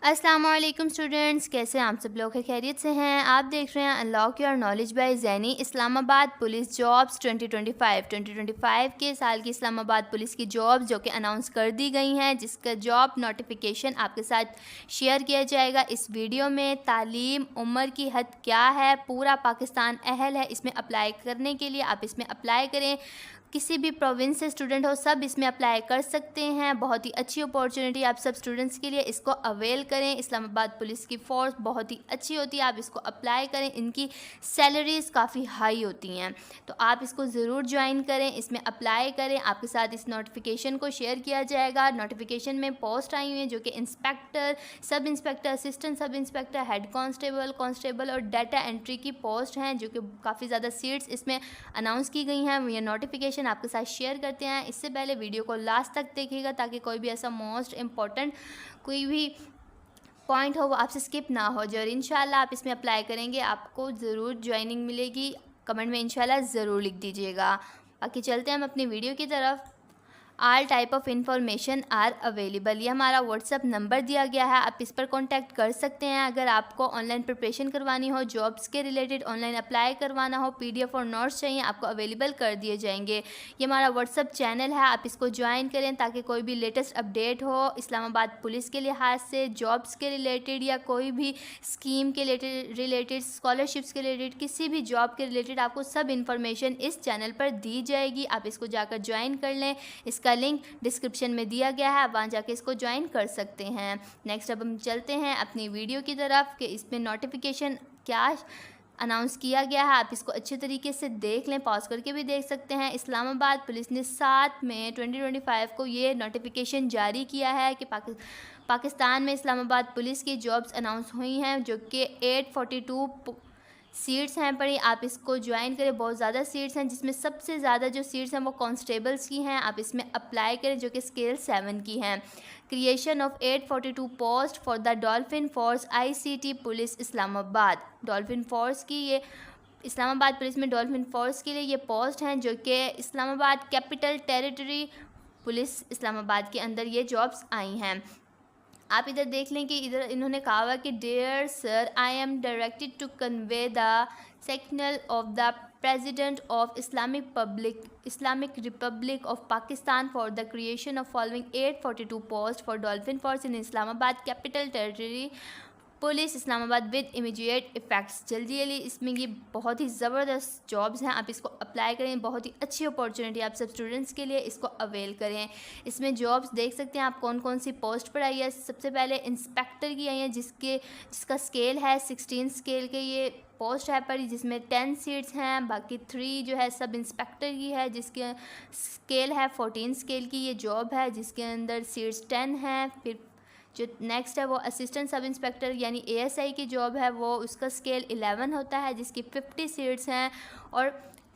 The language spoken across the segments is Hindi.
अस्सलाम वालेकुम स्टूडेंट्स, कैसे हैं आप सब लोग? खैरियत से हैं? आप देख रहे हैं unlock your knowledge by Zaini. Islamabad police jobs 2025 के साल की इस्लामाबाद पुलिस की जॉब्स जो कि अनाउंस कर दी गई हैं, जिसका जॉब नोटिफिकेशन आपके साथ शेयर किया जाएगा इस वीडियो में। तालीम उम्र की हद क्या है, पूरा पाकिस्तान अहल है इसमें अप्लाई करने के लिए। आप इसमें अप्लाई करें, किसी भी प्रोविंस से स्टूडेंट हो सब इसमें अप्लाई कर सकते हैं। बहुत ही अच्छी अपॉर्चुनिटी आप सब स्टूडेंट्स के लिए, इसको अवेल करें। इस्लामाबाद पुलिस की फ़ोर्स बहुत ही अच्छी होती है, आप इसको अप्लाई करें। इनकी सैलरीज़ काफ़ी हाई होती हैं, तो आप इसको ज़रूर ज्वाइन करें, इसमें अप्लाई करें। आपके साथ इस नोटिफिकेशन को शेयर किया जाएगा। नोटिफिकेशन में पोस्ट आई हुई हैं जो कि inspector, sub inspector, assistant sub inspector, head constable और डाटा एंट्री की पोस्ट हैं, जो कि काफ़ी ज़्यादा सीट्स इसमें अनाउंस की गई हैं। ये नोटिफिकेशन आपके साथ शेयर करते हैं। इससे पहले वीडियो को लास्ट तक देखिएगा ताकि कोई भी ऐसा मोस्ट इम्पॉर्टेंट कोई भी पॉइंट हो वो आपसे स्किप ना हो जाए। और इंशाल्लाह आप इसमें अप्लाई करेंगे, आपको ज़रूर ज्वाइनिंग मिलेगी। कमेंट में इंशाल्लाह ज़रूर लिख दीजिएगा। बाकी चलते हैं हम अपनी वीडियो की तरफ। All type of information are available, ये हमारा व्हाट्सअप नंबर दिया गया है, आप इस पर कांटेक्ट कर सकते हैं। अगर आपको ऑनलाइन प्रिपरेशन करवानी हो, जॉब्स के रिलेटेड ऑनलाइन अप्लाई करवाना हो, पीडीएफ और नोट्स चाहिए, आपको अवेलेबल कर दिए जाएंगे। ये हमारा व्हाट्सअप चैनल है, आप इसको ज्वाइन करें ताकि कोई भी लेटेस्ट अपडेट हो इस्लामाबाद पुलिस के लिहाज से, जॉब्स के रिलेटेड या कोई भी स्कीम के रिलेटेड, स्कॉलरशिप्स के रिलेटेड, किसी भी जॉब के रिलेटेड आपको सब इन्फॉर्मेशन इस चैनल पर दी जाएगी। आप इसको जाकर ज्वाइन कर लें, इसका लिंक डिस्क्रिप्शन में दिया गया है, आप वहाँ जाके इसको ज्वाइन कर सकते हैं। नेक्स्ट अब हम चलते हैं अपनी वीडियो की तरफ कि इसमें नोटिफिकेशन क्या अनाउंस किया गया है। आप इसको अच्छे तरीके से देख लें, पॉज करके भी देख सकते हैं। इस्लामाबाद पुलिस ने 7 मई 2025 को ये नोटिफिकेशन जारी किया है कि पाकिस्तान में इस्लामाबाद पुलिस की जॉब्स अनाउंस हुई हैं, जो कि 842 सीट्स हैं पड़ी। आप इसको ज्वाइन करें, बहुत ज़्यादा सीट्स हैं, जिसमें सबसे ज़्यादा जो सीट्स हैं वो कांस्टेबल्स की हैं। आप इसमें अप्लाई करें, जो कि स्केल 7 की हैं। Creation of 842 post for the dolphin force ICT police Islamabad. Dolphin force की ये इस्लामाबाद पुलिस में डॉल्फिन फोर्स के लिए ये पोस्ट हैं, जो कि Islamabad capital territory police Islamabad के अंदर ये जॉब्स आई हैं। आप इधर देख लें कि इधर इन्होंने कहा हुआ कि dear sir, I am directed to convey the signal of the president of Islamic republic of Pakistan for the creation of following 842 post for dolphin force in Islamabad capital territory police Islamabad with immediate effects. जल्दी जल्दी इसमें ये बहुत ही ज़बरदस्त जॉब्स हैं, आप इसको अप्लाई करें। बहुत ही अच्छी अपॉर्चुनिटी आप सब स्टूडेंट्स के लिए, इसको अवेल करें। इसमें जॉब्स देख सकते हैं आप कौन कौन सी पोस्ट पर आई है। सबसे पहले इंस्पेक्टर की आई है, जिसका स्केल है 16 स्केल के ये पोस्ट है पर, जिसमें 10 सीट्स हैं। बाकी 3 जो है सब इंस्पेक्टर की है, जिसके स्केल है 14 स्केल की ये जॉब है, जिसके अंदर सीट्स 10 हैं। फिर जो नेक्स्ट है वो असिस्टेंट सब इंस्पेक्टर यानी एएसआई की जॉब है, वो उसका स्केल 11 होता है, जिसकी 50 सीट्स हैं। और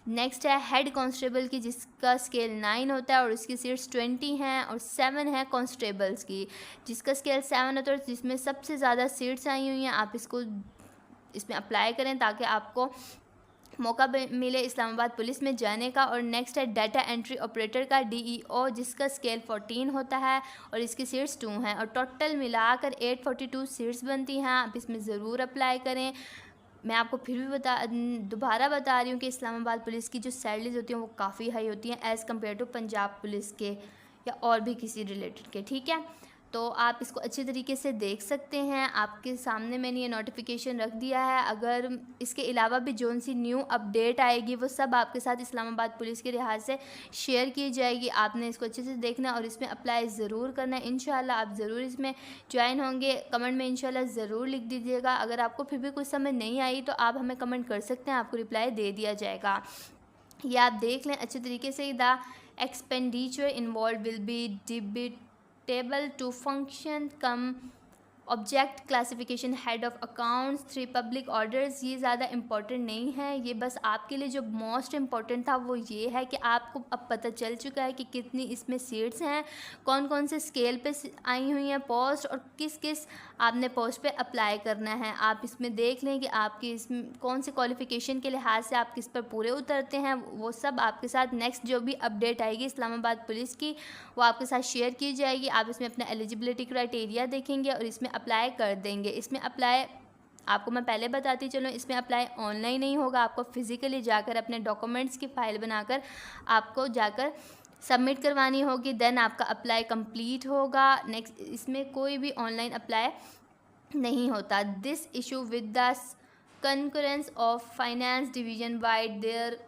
नेक्स्ट है हेड कांस्टेबल की, जिसका स्केल 9 होता है और उसकी सीट्स 20 हैं। और 7 है कांस्टेबल्स की, जिसका स्केल 7 होता है, जिसमें सबसे ज़्यादा सीट्स आई हुई हैं। आप इसमें अप्लाई करें ताकि आपको मौका मिले इस्लामाबाद पुलिस में जाने का। और नेक्स्ट है डाटा एंट्री ऑपरेटर का, डीईओ, जिसका स्केल 14 होता है और इसकी सीट्स 2 हैं। और टोटल मिलाकर 842 सीट्स बनती हैं। आप इसमें ज़रूर अप्लाई करें। मैं आपको फिर भी दोबारा बता रही हूँ कि इस्लामाबाद पुलिस की जो सैलरीज होती हैं वो काफ़ी हाई होती हैं as compare to Punjab police के या और भी किसी रिलेटेड के, ठीक है। तो आप इसको अच्छे तरीके से देख सकते हैं, आपके सामने मैंने ये नोटिफिकेशन रख दिया है। अगर इसके अलावा भी जो सी न्यू अपडेट आएगी वो सब आपके साथ इस्लामाबाद पुलिस के लिहाज से शेयर की जाएगी। आपने इसको अच्छे से देखना है और इसमें अप्लाई ज़रूर करना है। इंशाल्लाह आप ज़रूर इसमें ज्वाइन होंगे। कमेंट में इंशाल्लाह ज़रूर लिख दीजिएगा। अगर आपको फिर भी कुछ समझ नहीं आई तो आप हमें कमेंट कर सकते हैं, आपको रिप्लाई दे दिया जाएगा। ये आप देख लें अच्छे तरीके से। The expenditure involve will be table to function cum object classification head of accounts 3 public orders. ये ज़्यादा इम्पोर्टेंट नहीं है, ये बस आपके लिए जो मोस्ट इम्पोर्टेंट था वो ये है कि आपको अब पता चल चुका है कि कितनी इसमें सीट्स हैं, कौन कौन से स्केल पे आई हुई हैं पोस्ट और किस किस आपने पोस्ट पे अप्लाई करना है। आप इसमें देख लें कि आपकी इसमें कौन सी क्वालिफ़िकेशन के लिहाज से आप किस पर पूरे उतरते हैं। वो सब आपके साथ नेक्स्ट जो भी अपडेट आएगी इस्लामाबाद पुलिस की वो आपके साथ शेयर की जाएगी। आप इसमें अपना एलिजिबिलिटी क्राइटेरिया देखेंगे और इसमें अप्लाई कर देंगे। इसमें अप्लाई आपको मैं पहले बताती चलूँ, इसमें अप्लाई ऑनलाइन नहीं होगा, आपको फ़िज़िकली जाकर अपने डॉक्यूमेंट्स की फ़ाइल बनाकर आपको जाकर सबमिट करवानी होगी, देन आपका अप्लाई कंप्लीट होगा। नेक्स्ट इसमें कोई भी ऑनलाइन अप्लाई नहीं होता। This issue with the concurrence of finance division vide their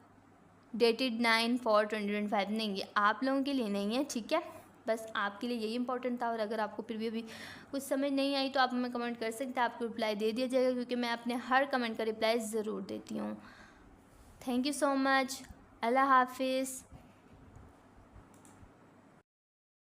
dated 9/4/2025 नहीं, ये आप लोगों के लिए नहीं है, ठीक है, बस आपके लिए यही इंपॉर्टेंट था। और अगर आपको फिर भी अभी कुछ समझ नहीं आई तो आप हमें कमेंट कर सकते हैं, आपको रिप्लाई दे दिया जाएगा, क्योंकि मैं अपने हर कमेंट का रिप्लाई ज़रूर देती हूँ। Thank you so much. अल्लाह हाफिज़।